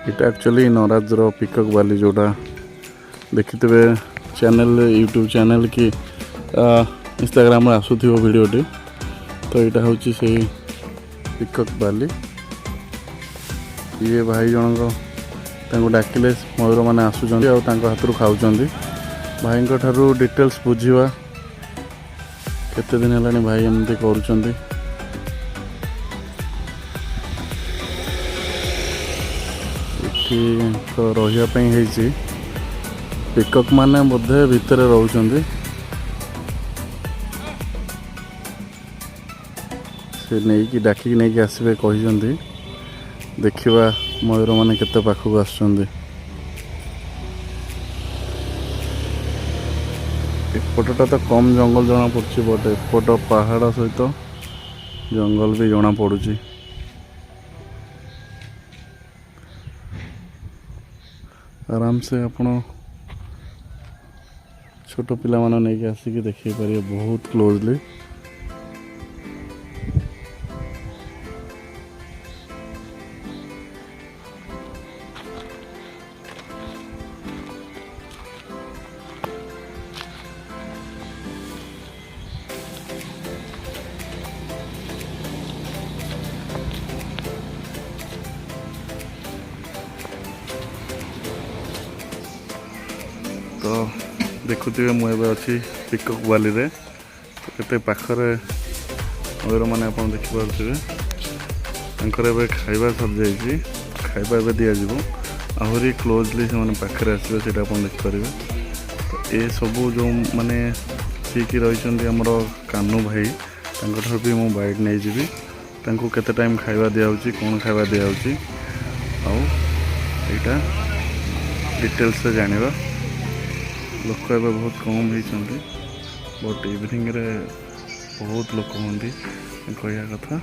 इटा actually नराजर peacock वाली जोड़ा देखिथे चैनल यूट्यूब चैनल कि इंस्टाग्राम आसुथ वीडियोटी तो यहाँ हूँ से पिकॉक वाली ये भाई जनक डाकिले मयूर मैंने आसुँच हाथ खाऊँ भाई ठारू डिटेल्स बुझा केते दिन है भाई एमती कर रही पिकॉक माने बोधे भितर रोचंदी से नहीं कि डाकी नहीं कि आसबे कहते देखा मयूर मैंने केते पाखक आसुँच एपटा तो कम जंगल जना पड़ी बट एपट पहाड़ सहित जंगल भी जना पड़ी आराम से आपण छोट पिला मान नहीं आसिक देखी पारे बहुत क्लोजली तो देखुए मुझे अच्छी पिकॉक वाली रे केते पाखरे मयूर मैंने आप देखिपे खाइबा सब जाइए खाइबा ए दिज्व आहरी क्लोजली से मैंने पाखे आसवे से देखिपारे तो ये सबू जो मैंने सीखी रही आमर कानू भाई भी मु बाइट नहीं जी केते टाइम खाइबा दिया कौन खाइबा दिया आईटा डिटेल्स से जानिबा लोक एवं बहुत कम होती बट इवनिंग रे बहुत लोक होती कहया कथा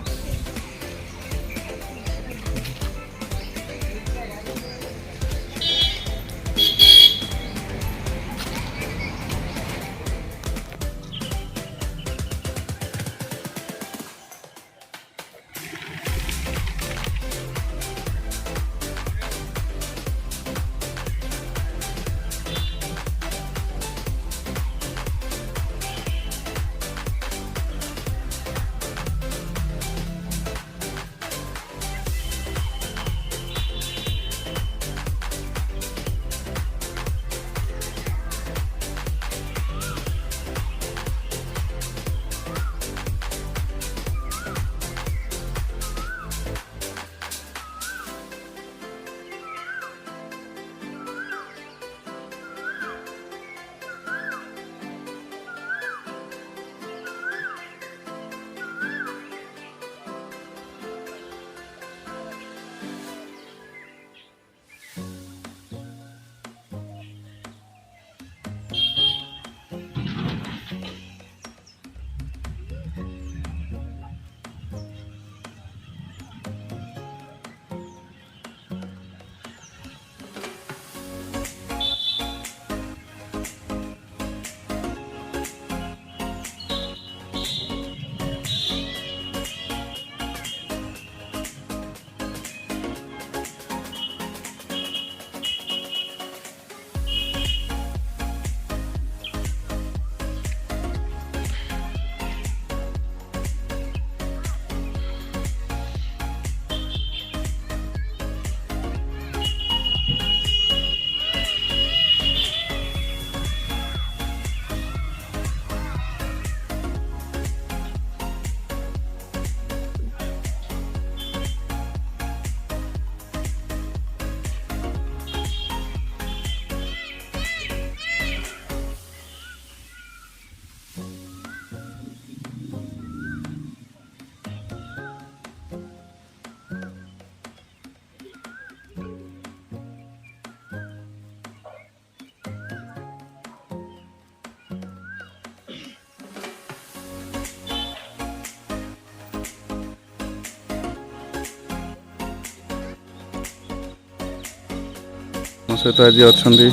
ମୋ ସହିତ ଆଜି ଅଛନ୍ତି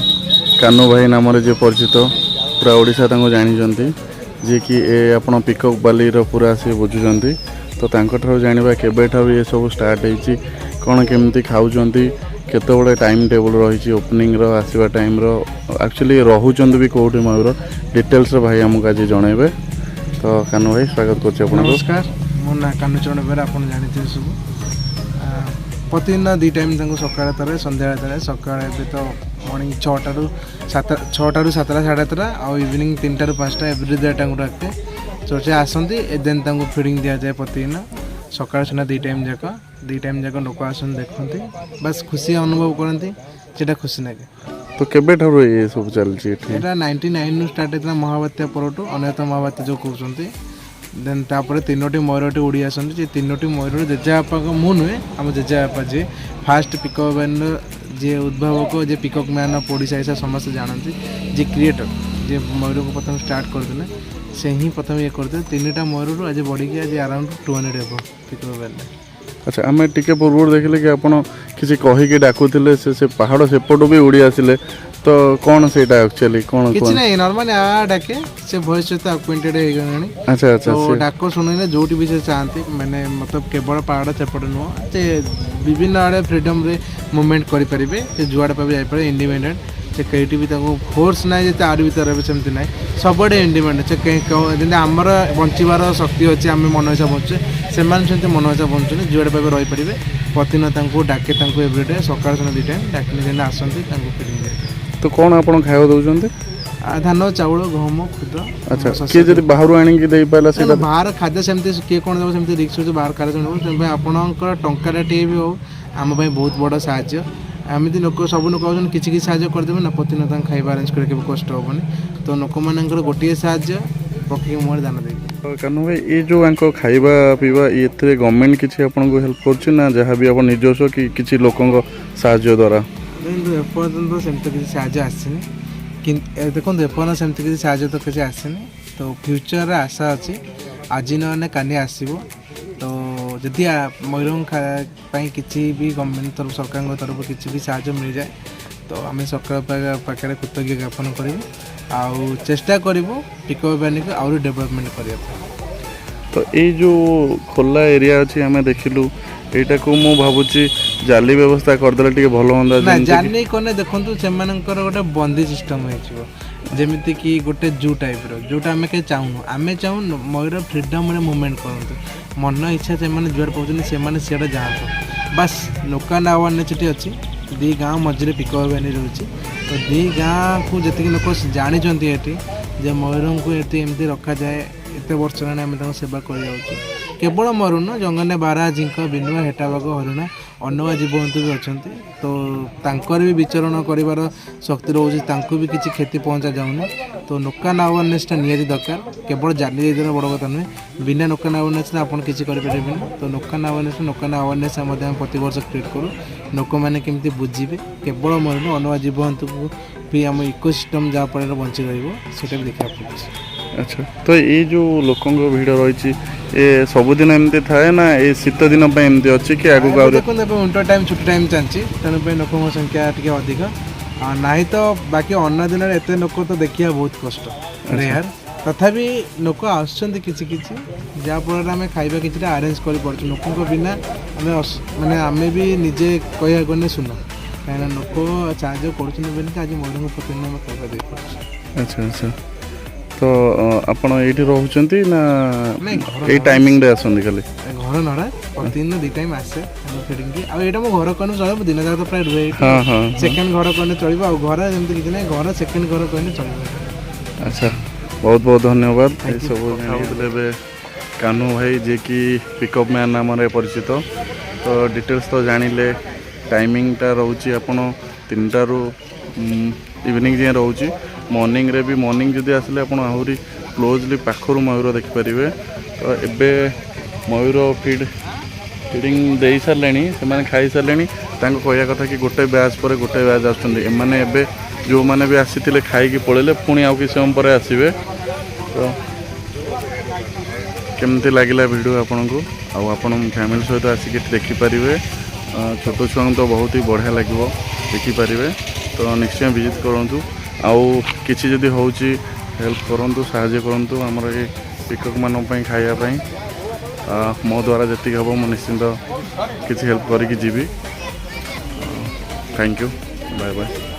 କାନୁ ଭାଇ ନାମରେ ଯେ ପରିଚିତ ପୁରା ଓଡ଼ିଶା ତାଙ୍କୁ ଜାଣିଛନ୍ତି ଯିଏକି ଏ ଆପଣ ପିକଅପ୍ ବାଲିର ପୁରା ସେ ବୁଝୁଛନ୍ତି। ତ ତାଙ୍କଠାରୁ ଜାଣିବା କେବେଠାରୁ ଏ ସବୁ ଷ୍ଟାର୍ଟ ହେଇଛି, କ'ଣ କେମିତି ଖାଉଛନ୍ତି, केतबले टाइम टेबल रही ओपनिंग आसवा टाइम एक्चुअली रोचंद भी कौटी मयूर डिटेल्स भाई आमको आज जनइबे। तो कानू भाई स्वागत कर नमस्कार मो ना कानुचरण बेहरा आप जानते सब प्रतिदिन 2 टाइम सकाल थे सन्ध्या थे सका तो मॉर्निंग 6टा ରୁ 7टा 7:30 आउ इवनिंग 3टा ରୁ 5टा एवरीडे रखते चर्चे आसती देन फिडिंग दि जाए प्रतिदिन सकाल सुना 2 टाइम जाक लोक आसन देखते बस खुशी अनुभव करती से खुशी लगे। तो केबे ठारो ये सब चलची एटा 99 नु स्टार्ट होता महाबात्या परटू अन्यतम महाबात्या जो कहते देन तापर 3टी मयूरटी उड़ी आसती से 3टी मयूर जेजेबापा को मु नुहे आम जेजेबापा जी फास्ट पिकअप मैन जी उद्भावक जे पिकअप मैन ओडिशा हिसाब समस्त जानती जे क्रिएटर जे मयूर को प्रथम स्टार्ट करते से ही प्रथम ये करते 3टा मयूर आज बढ़ी आज अराउंड 200 एबो पिकअप मैन। अच्छा आम टे पूर्व देखिले कि आप किसी कहीकि डाकुले से पहाड़ सेपटू भी उड़ी आसिले तो कौन से एक्चुअली कौन किछ नहीं नॉर्मली आ डाके से वॉइस सहित अक्वेंटेड हो गलानी। अच्छा अच्छा तो डाक शुणिले जोटी भी से चाहती मैंने मतलब केवल पहाड़ सेपट नुह से विभिन्न आड़े फ्रीडम रे मूवमेंट करि परिबे से जुआड़ पे जाई पारे इंडिपेंडेंट से कहीं भी फोर्स ना जे आर भर रही सेमती ना सबुआडे इंडिपेंडेंट से कहीं आमर बचार शक्ति अच्छे आम मन इच्छा बचुचे से मन इच्छा बचुने जुआड़े पे रही पारे प्रतिदिन डाके एवरीडे सकाल सुना 2 टाइम डाकिले आसती फिटिंग तो कौन आप खाया दौरान धान चाउल गहम खुद। अच्छा किए जब बाहर आनिक दे पाला से बाहर खाद्य सेमती किए कौन देव सेमती रिक्स हो बाहर खाद्य आपंकर टंकाटे भी हो आम बहुत बड़ साहाଯ୍य एमती लोक सब लोक कहते किसी साहय करदेवे ना प्रतिदिन खाଇବା अरेंज करके कष्ट हेनी तो लोक मानकर गोटे साहय पक्षी मुहर दान दे। कानू भाई ये जो खाଇବା पीवा ये गवर्नमेंट किसी आपको हेल्प कर ना जहाँ भी आप निजस्व कि किसी लोक साहाय्य द्वारा एपर्तन सेमती किसी साहय आसनी देखो एपर्तन सेमती किसी साहय तो किसी आसनी तो फ्यूचर आशा अच्छी आज न काली आसो तो जदि मयूर किसी भी गवर्नमेंट तरफ सरकार तरफ किसी भी साहाय्य मिल जाए तो आम सरकार पाखे कृतज्ञ ज्ञापन करूँ आउ चेष्टा करूँ पिकअप वैन को आउरी डेवलपमेंट करने। तो ये जो खोला एरिया अच्छी आम देखिलु यहाँ को मु भावुची जाली व्यवस्था करदे भल हाँ जाली कने देखो से गोटे बंदी सिस्टम हो जमीती कि गोटे जू टाइप जोटा आम कहीं चाहूँ आम चाहूँ मयूर फ्रीडम मूवमेंट करूँ मन इच्छा से जुआड़ पाँच से सीआड़े जातु बस लोकल अवेयरनेस अच्छी 2 गाँव मझे पिकअप वैन रही तो 2 गाँव को जी लोक जानते ये मयूर को एमती रखा जाए एत वर्ष आम सेवा कर केवल मयूर न जंगल बारा जिंक बिनुआ हेटाबाग हरिणा अन्य जीवजंतु भी अच्छा तो तांकर भी विचरण कर शक्ति रोचे भी किसी क्षति पहुँचा जाऊनी तो लोकल अवेयरनेसटा निहाती दरकार केवल जाली देना बड़ कथा नुहे बिना लोकल अवेयरनेस आप किसी करें तो लोकल अवेयरनेस प्रति वर्ष क्रिएट करूँ लोक मैंने केमती बुझे केवल मयूर अन्य जीवजंतु भी आम इकोसिस्टम जहाँफल बंची रहा भी देखा पड़े। अच्छा तो ये जो लोक भिड़ रही ये सबुदिन एमती थाए ना ये शीत दिन एमती अच्छी कि आगू देखो विंटर टाइम छुट्टी टाइम चलती तेणु लोक संख्या टी अधिक ना तो बाकी अन्य दिन एत लोक तो देखा बहुत कष्ट रेयर तथापि लोक आसुँच किसी जहाँफल आम खाଇବା कि आरेंज कर लोक बिना माने आम भी निजे कह गले सुन कहीं लोक साहय कर आज मयूर प्रतिदिन आम खाଇବା दे पार्छ। अच्छा अच्छा तो आपण ये रोचंती ना ये टाइमिंग रे आसंदी खाली घर नड़ा प्रतिदिन 2 टाइम आसे फिटिंग की आ एटा मो घर कने चलो दिन जाक तो प्राय रुहे हां हां सेकंड घर कने चलिबो आ घर जेमति किछ नै घर सेकंड घर कने चलिबो। अच्छा बहुत बहुत धन्यवाद ये सब जानिले कानू भाई जे कि पिकअप मैन नाम रे परिचित तो डिटेल्स तो जानिले टाइमिंगटा रोची आपण 3टा रू इवनिंग जे रोची मॉर्निंग रे भी मॉर्निंग जदि आसले आप आहरी क्लोजली पाखर मयूर देखिपारे तो एबे मयूर फीडिंग दे सारे से खाई सारे कहया कथा कि गोटे बैच पर गोटे बैच आसने जो मैंने भी आसी खाई पड़े पुणी आउ कि समय पर आसवे तो केमती लगिला वीडियो आपन को आपण फैमिली सहित आसिक देखिपारे छोट छुआ तो बहुत ही बढ़िया लगे देखिपारे तो निश्चय विजिट करूँ आउ किसी जदि होची हेल्प करूँ साहाय्य करूँ आमर ये पिकअप मानी खायापाई मो द्वारा जी हम निश्चिंत किसी हेल्प करी जीवी थैंक यू बाय बाय।